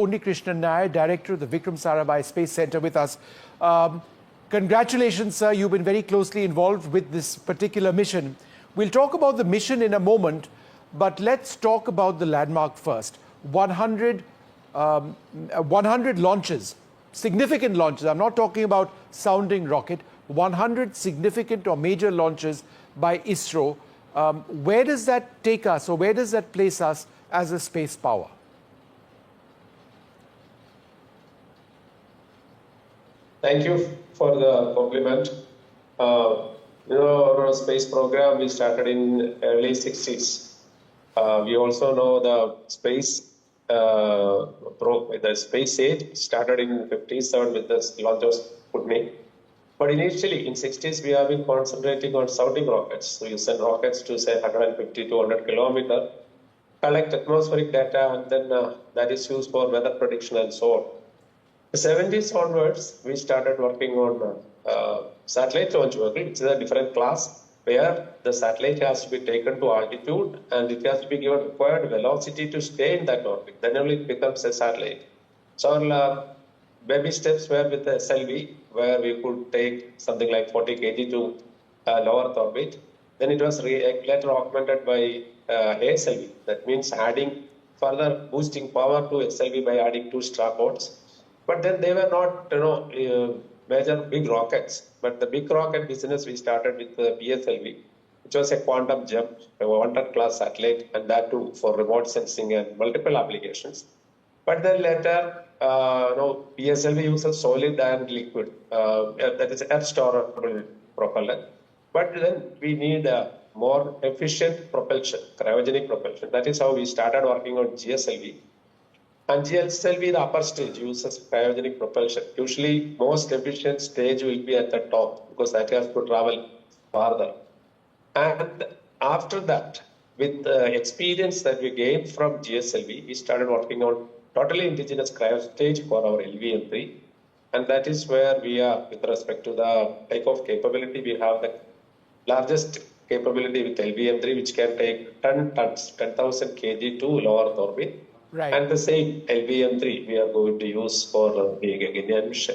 Unnikrishnan Nair, Director of the Vikram Sarabhai Space Center, with us. Congratulations, sir. You've been very closely involved with this particular mission. We'll talk about the mission in a moment, but let's talk about the landmark first. 100 launches, significant launches. I'm not talking about sounding rocket. 100 significant or major launches by ISRO. Where does that take us, or where does that place us as a space power? Thank you for the compliment. Our space program we started in early 60s. We also know the space age started in 57 with the launch of Sputnik. But initially in 60s we have been concentrating on sounding rockets. So you send rockets to say 150 to 100 kilometers, collect atmospheric data, and then that is used for weather prediction and so on. The 70s onwards, we started working on satellite launch vehicle, which is a different class, where the satellite has to be taken to altitude and it has to be given required velocity to stay in that orbit. Then only it becomes a satellite. So our baby steps were with the SLV, where we could take something like 40 kg to low Earth orbit. Then it was later augmented by ASLV. That means adding further boosting power to SLV by adding 2 strapods. But then they were not, major big rockets. But the big rocket business we started with the PSLV, which was a quantum jump, a 100 class satellite, and that too for remote sensing and multiple applications. But then later, PSLV uses solid and liquid, that is earth storable propellant. But then we need a more efficient propulsion, cryogenic propulsion. That is how we started working on GSLV. And GSLV, the upper stage, uses cryogenic propulsion. Usually, most efficient stage will be at the top because that has to travel farther. And after that, with the experience that we gained from GSLV, we started working on totally indigenous cryo stage for our LVM3. And that is where we are with respect to the type of capability. We have the largest capability with LVM3, which can take 10,000 kg to low Earth orbit. Right. And the same LVM3 we are going to use for the Gaganyaan mission.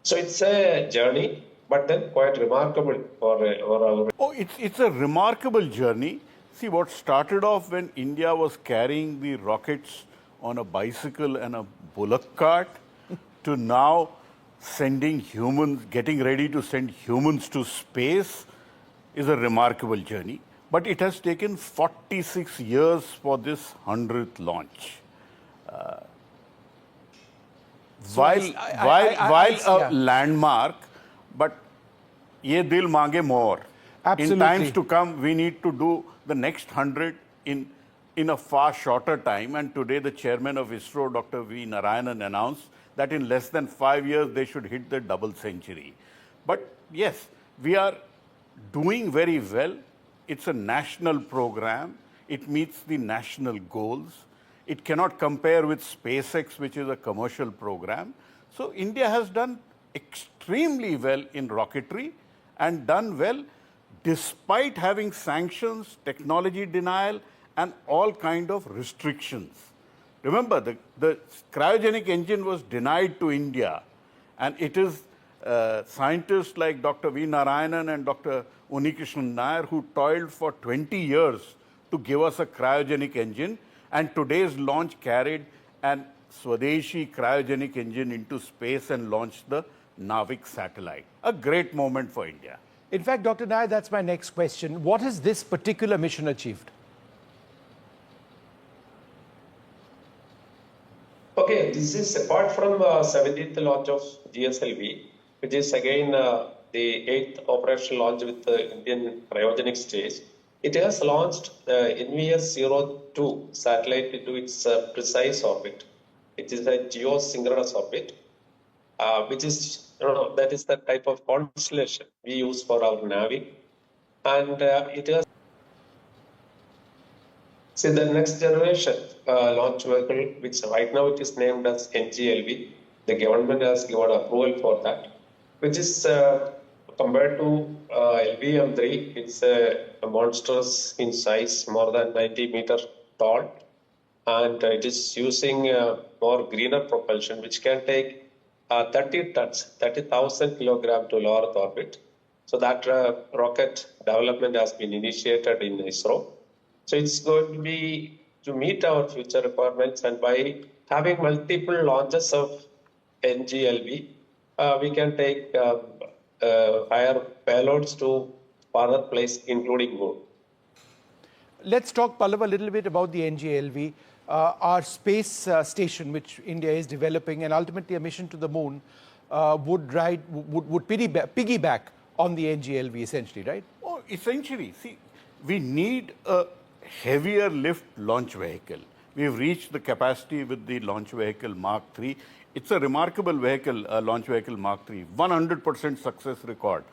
So it's a journey, but then quite remarkable for our... Oh, it's a remarkable journey. See, what started off when India was carrying the rockets on a bicycle and a bullock cart to now sending humans, getting ready to send humans to space is a remarkable journey. But it has taken 46 years for this 100th launch. While a landmark, but ye dil mange more. Absolutely. In times to come, we need to do the next 100 in a far shorter time. And today, the chairman of ISRO, Dr. V. Narayanan, announced that in less than 5 years, they should hit the double century. But yes, we are doing very well. It's a national program. It meets the national goals. It cannot compare with SpaceX, which is a commercial program. So India has done extremely well in rocketry and done well despite having sanctions, technology denial, and all kind of restrictions. Remember, the cryogenic engine was denied to India, and it is scientists like Dr. V. Narayanan and Dr. Unnikrishnan Nair who toiled for 20 years to give us a cryogenic engine. And today's launch carried an Swadeshi cryogenic engine into space and launched the Navik satellite. A great moment for India. In fact, Dr. Nair, that's my next question. What has this particular mission achieved? Okay, this is apart from the 17th launch of GSLV, which is again the 8th operational launch with the Indian cryogenic stage. It has launched NVS-02 satellite into its precise orbit. It is a geosynchronous orbit, which is, that is the type of constellation we use for our Navy. And it has... See, the next generation launch vehicle, which right now it is named as NGLV. The government has given approval for that, which is compared to LVM3, it's a monstrous in size, more than 90 meters tall. and it is using more greener propulsion, which can take 30 tons, 30,000 kilograms to low Earth orbit. So that rocket development has been initiated in ISRO. So it's going to be to meet our future requirements, and by having multiple launches of NGLV, we can take higher payloads to farther place, including moon. Let's talk, Pallav, a little bit about the NGLV, our space station, which India is developing, and ultimately a mission to the moon would piggyback on the NGLV, essentially, right? Oh, essentially, see, we need a heavier lift launch vehicle. We've reached the capacity with the launch vehicle Mark III. It's a remarkable vehicle, launch vehicle Mark III, 100% success record,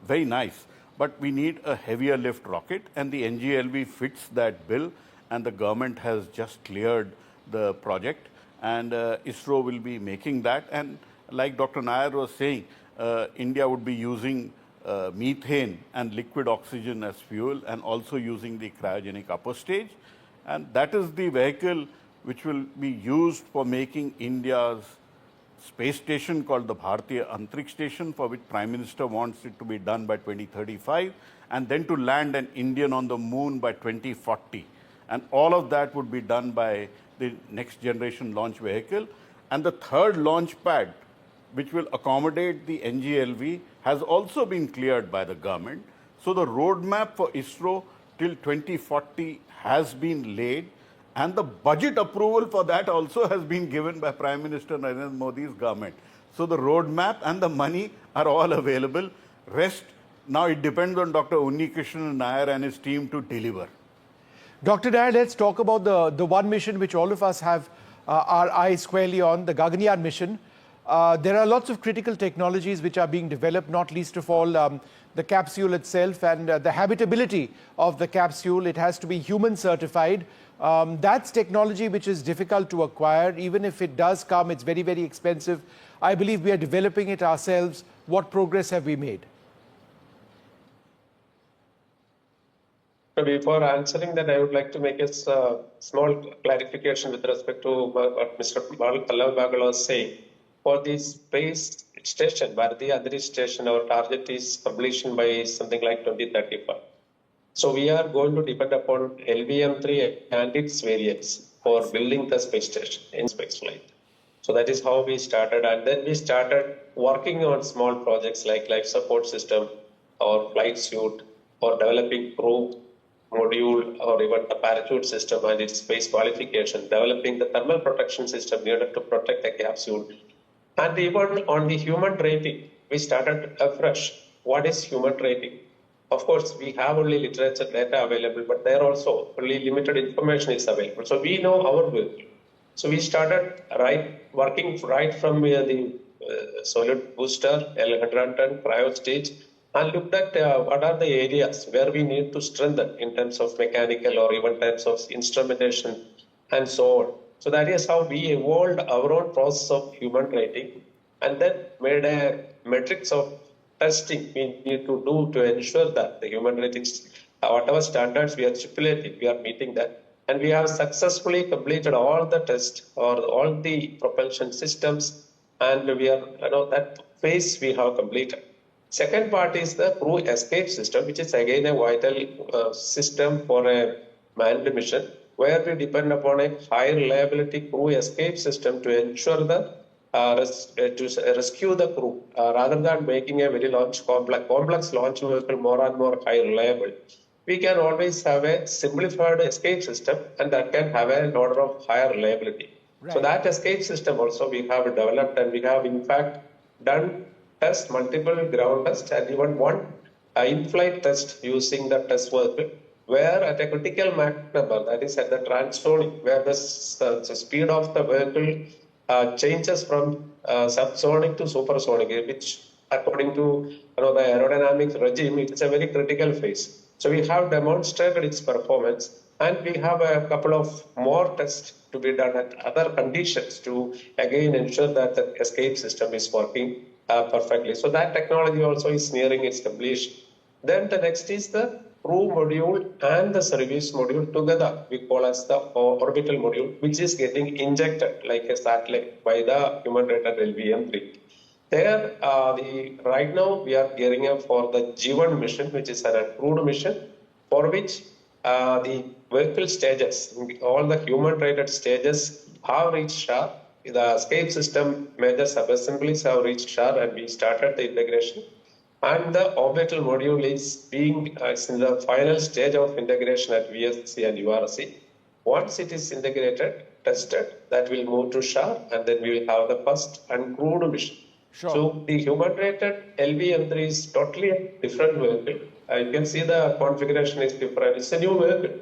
very nice. But we need a heavier lift rocket, and the NGLV fits that bill, and the government has just cleared the project, and ISRO will be making that. And like Dr. Nair was saying, India would be using methane and liquid oxygen as fuel, and also using the cryogenic upper stage. And that is the vehicle which will be used for making India's space station called the Bharatiya Antariksh Station, for which Prime Minister wants it to be done by 2035, and then to land an Indian on the moon by 2040. And all of that would be done by the next generation launch vehicle. And the third launch pad, which will accommodate the NGLV, has also been cleared by the government. So the roadmap for ISRO till 2040 has been laid, and the budget approval for that also has been given by Prime Minister Narendra Modi's government. So the roadmap and the money are all available. Rest, now it depends on Dr. Unnikrishnan Nair and his team to deliver. Dr. Nair, let's talk about the one mission which all of us have our eyes squarely on, the Gaganyaan mission. There are lots of critical technologies which are being developed, not least of all the capsule itself and the habitability of the capsule. It has to be human certified. That's technology which is difficult to acquire. Even if it does come, it's very, very expensive. I believe we are developing it ourselves. What progress have we made? Before answering that, I would like to make a small clarification with respect to what Mr. Pallav Bagal was saying. For the space station, Bharatiya Antariksh Station, our target is completion by something like 2035. So we are going to depend upon LVM-3 and its variants for building the space station in spaceflight. So that is how we started, and then we started working on small projects like life support system or flight suit, or developing crew module, or even the parachute system and its space qualification, developing the thermal protection system needed to protect the capsule. And even on the human training, we started afresh. What is human training? Of course, we have only literature data available, but there also only limited information is available. So we know our work. So we started working right from the solid booster, L110 cryo stage, and looked at what are the areas where we need to strengthen in terms of mechanical or even terms of instrumentation and so on. So that is how we evolved our own process of human training, and then made a matrix of testing we need to do to ensure that the human ratings, whatever standards we are stipulating, we are meeting that. And we have successfully completed all the tests or all the propulsion systems, and we are, that phase we have completed. Second part is the crew escape system, which is again a vital system for a manned mission, where we depend upon a high reliability crew escape system to ensure the to rescue the crew, rather than making a very complex launch vehicle more and more high reliable. We can always have a simplified escape system, and that can have an order of higher reliability. Right. So that escape system also we have developed, and we have in fact done multiple ground tests, and even one in-flight test using the test vehicle, where at a critical Mach number, that is at the transonic, where the speed of the vehicle changes from subsonic to supersonic, which according to the aerodynamics regime, it is a very critical phase. So we have demonstrated its performance, and we have a couple of more tests to be done at other conditions to again ensure that the escape system is working perfectly. So that technology also is nearing its completion. Then the next is the crew module and the service module together we call as the orbital module, which is getting injected like a satellite by the human-rated LVM-3. There, right now we are gearing up for the G1 mission, which is an uncrewed mission, for which the vehicle stages, all the human-rated stages have reached SHAR. The escape system major sub-assemblies have reached SHAR, and we started the integration. And the orbital module is being in the final stage of integration at VSC and URC. Once it is integrated, tested, that will move to SHAR, and then we will have the first uncrewed mission. Sure. So the human-rated LVM-3 is totally a different vehicle. You can see the configuration is different. It's a new vehicle.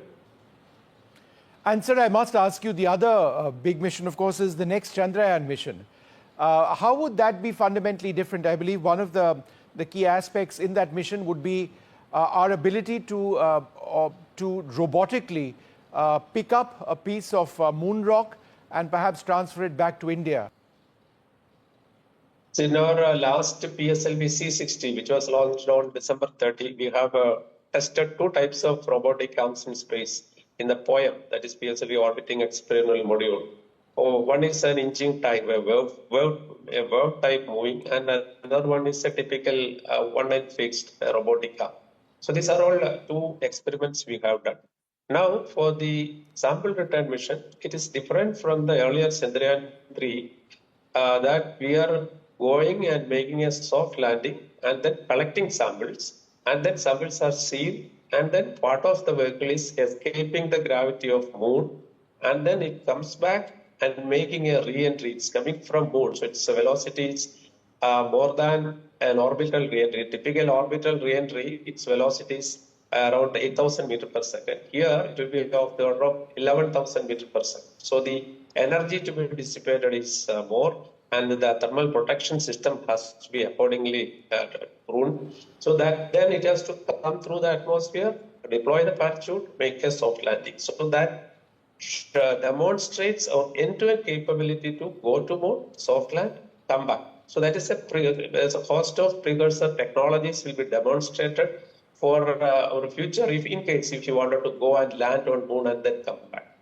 And sir, I must ask you, the other big mission, of course, is the next Chandrayaan mission. How would that be fundamentally different? I believe one of the key aspects in that mission would be our ability to robotically pick up a piece of moon rock and perhaps transfer it back to India. So in our last PSLV C60, which was launched on December 30, we have tested two types of robotic arms in space in the POEM, that is PSLV orbiting experimental module. One is an engine type, a verb type moving, and another one is a typical one-end fixed robotic arm. So these are all two experiments we have done. Now, for the sample return mission, it is different from the earlier Chandrayaan-3 that we are going and making a soft landing and then collecting samples, and then samples are sealed, and then part of the vehicle is escaping the gravity of moon, and then it comes back and making a re-entry. It's coming from moon, so its velocity is more than an orbital re-entry. Typical orbital re-entry, its velocity is around 8,000 meters per second. Here, it will be of the order of 11,000 meters per second. So the energy to be dissipated is more, and the thermal protection system has to be accordingly pruned. So that then it has to come through the atmosphere, deploy the parachute, make a soft landing. So that demonstrates our end-to-end capability to go to moon, soft land, come back. So that is a host of precursor technologies will be demonstrated for our future, if you wanted to go and land on moon and then come back.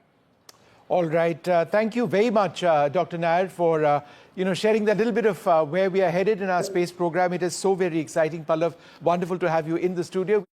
All right. Thank you very much, Dr. Nair, for sharing that little bit of where we are headed in our space program. It is so very exciting, Pallav. Wonderful to have you in the studio.